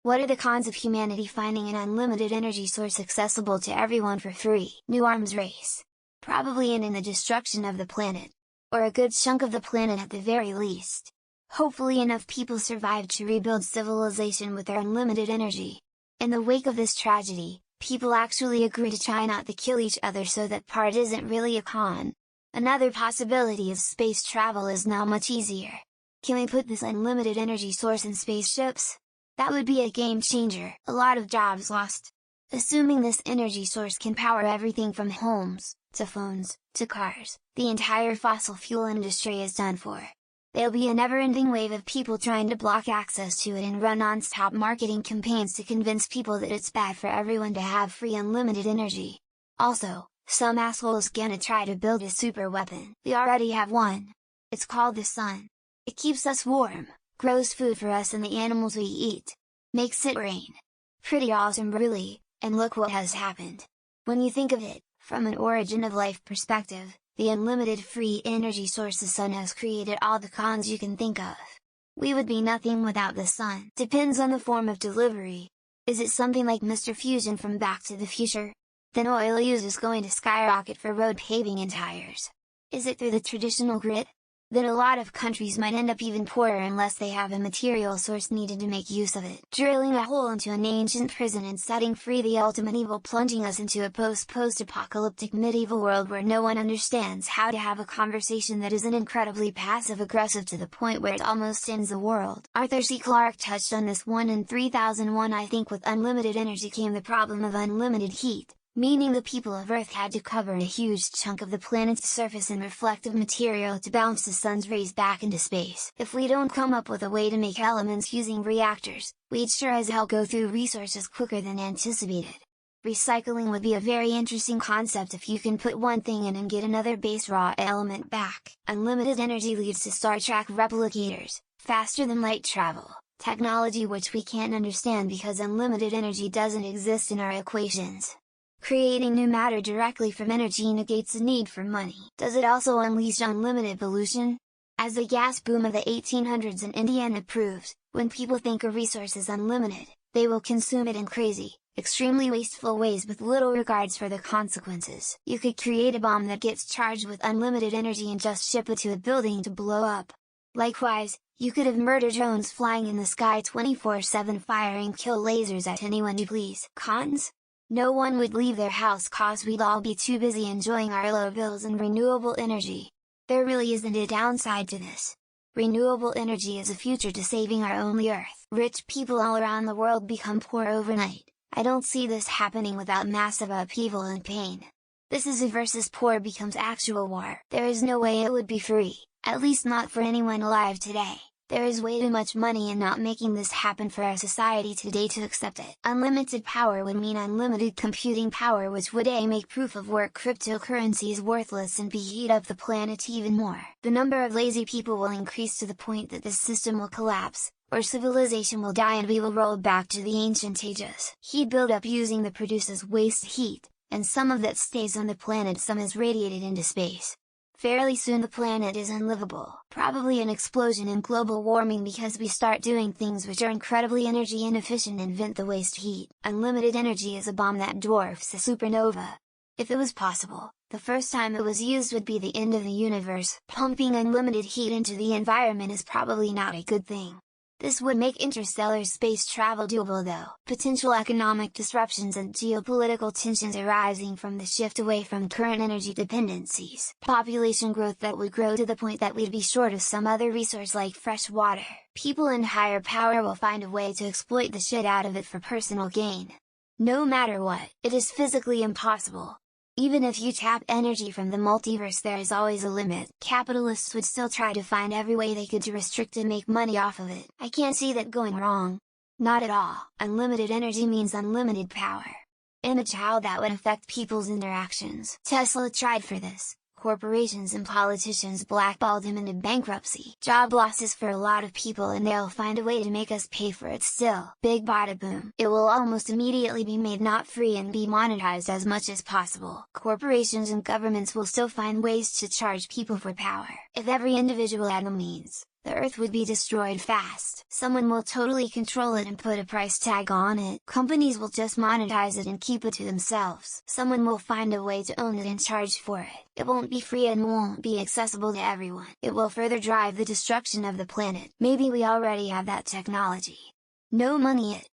What are the cons of humanity finding an unlimited energy source accessible to everyone for free? New arms race. Probably ending the destruction of the planet. Or a good chunk of the planet at the very least. Hopefully enough people survive to rebuild civilization with their unlimited energy. In the wake of this tragedy, people actually agree to try not to kill each other, so that part isn't really a con. Another possibility is space travel is now much easier. Can we put this unlimited energy source in spaceships? That would be a game changer, a lot of jobs lost. Assuming this energy source can power everything from homes, to phones, to cars, the entire fossil fuel industry is done for. There'll be a never-ending wave of people trying to block access to it and run non-stop marketing campaigns to convince people that it's bad for everyone to have free unlimited energy. Also, some asshole's gonna try to build a super weapon. We already have one. It's called the sun. It keeps us warm, grows food for us and the animals we eat. Makes it rain. Pretty awesome really, and look what has happened. When you think of it, from an origin of life perspective, the unlimited free energy source the sun has created all the cons you can think of. We would be nothing without the sun. Depends on the form of delivery. Is it something like Mr. Fusion from Back to the Future? Then oil use is going to skyrocket for road paving and tires. Is it through the traditional grid? Then a lot of countries might end up even poorer unless they have a material source needed to make use of it. Drilling a hole into an ancient prison and setting free the ultimate evil, plunging us into a post-apocalyptic medieval world where no one understands how to have a conversation that isn't incredibly passive-aggressive to the point where it almost ends the world. Arthur C. Clarke touched on this one in 3001. I think with unlimited energy came the problem of unlimited heat. Meaning the people of Earth had to cover a huge chunk of the planet's surface in reflective material to bounce the sun's rays back into space. If we don't come up with a way to make elements using reactors, we'd sure as hell go through resources quicker than anticipated. Recycling would be a very interesting concept if you can put one thing in and get another base raw element back. Unlimited energy leads to Star Trek replicators, faster than light travel, technology which we can't understand because unlimited energy doesn't exist in our equations. Creating new matter directly from energy negates the need for money. Does it also unleash unlimited pollution? As the gas boom of the 1800s in Indiana proved, when people think a resource is unlimited, they will consume it in crazy, extremely wasteful ways with little regards for the consequences. You could create a bomb that gets charged with unlimited energy and just ship it to a building to blow up. Likewise, you could have murder drones flying in the sky 24/7 firing kill lasers at anyone you please. Cons? No one would leave their house cause we'd all be too busy enjoying our low bills and renewable energy. There really isn't a downside to this. Renewable energy is a future to saving our only Earth. Rich people all around the world become poor overnight. I don't see this happening without massive upheaval and pain. This is a versus poor becomes actual war. There is no way it would be free, at least not for anyone alive today. There is way too much money in not making this happen for our society today to accept it. Unlimited power would mean unlimited computing power, which would make proof of work cryptocurrencies worthless and heat up the planet even more. The number of lazy people will increase to the point that this system will collapse, or civilization will die and we will roll back to the ancient ages. Heat buildup using the produces waste heat, and some of that stays on the planet, some is radiated into space. Fairly soon the planet is unlivable. Probably an explosion in global warming because we start doing things which are incredibly energy inefficient and vent the waste heat. Unlimited energy is a bomb that dwarfs a supernova. If it was possible, the first time it was used would be the end of the universe. Pumping unlimited heat into the environment is probably not a good thing. This would make interstellar space travel doable though. Potential economic disruptions and geopolitical tensions arising from the shift away from current energy dependencies. Population growth that would grow to the point that we'd be short of some other resource like fresh water. People in higher power will find a way to exploit the shit out of it for personal gain. No matter what, it is physically impossible. Even if you tap energy from the multiverse, there is always a limit. Capitalists would still try to find every way they could to restrict and make money off of it. I can't see that going wrong. Not at all. Unlimited energy means unlimited power. Image how that would affect people's interactions. Tesla tried for this. Corporations and politicians blackballed him into bankruptcy. Job losses for a lot of people, and they'll find a way to make us pay for it still. Big bada boom. It will almost immediately be made not free and be monetized as much as possible. Corporations and governments will still find ways to charge people for power. If every individual had the means, The Earth would be destroyed fast. Someone will totally control it and put a price tag on it. Companies will just monetize it and keep it to themselves. Someone will find a way to own it and charge for it. It won't be free and won't be accessible to everyone. It will further drive the destruction of the planet. Maybe we already have that technology. No money yet,